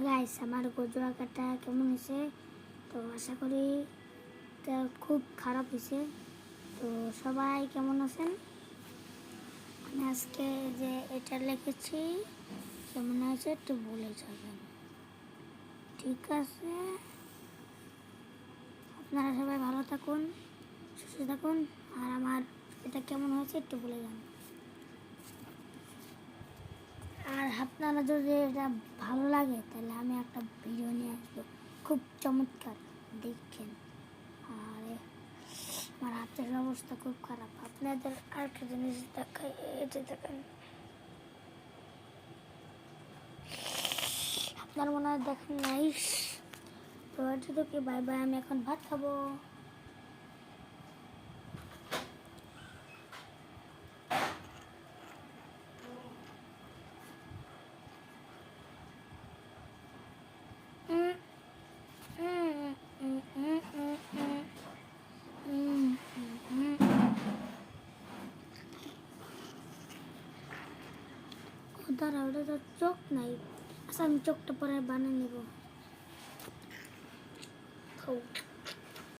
Guys আমার গজু আঁকাটা কেমন হয়েছে? তো আশা করি এটা খুব খারাপ হয়েছে। তো সবাই কেমন আছেন? আমি আজকে যে এটা লিখেছি কেমন হয়েছে একটু বলে যাবেন, ঠিক আছে? আপনারা সবাই ভালো থাকুন, সুস্থ থাকুন, আর আমার এটা কেমন হয়েছে একটু বলে যান। আর আপনারা যদি এটা ভালো লাগে তাহলে আমি একটা ভিডিও নিয়ে আসবো খুব চমৎকার, দেখেন। আর আমার হাতের অবস্থা খুব খারাপ। আপনাদের আর একটা জিনিস দেখাই, এটা দেখেন। আপনার মনে হয় দেখেন নাই। তো এটা তো কি, বাই বাই, আমি এখন ভাত খাবো। দাঁড়া, ওটা তো চোখ নাই। আচ্ছা আমি চোখটা পরে বানিয়ে নেবো।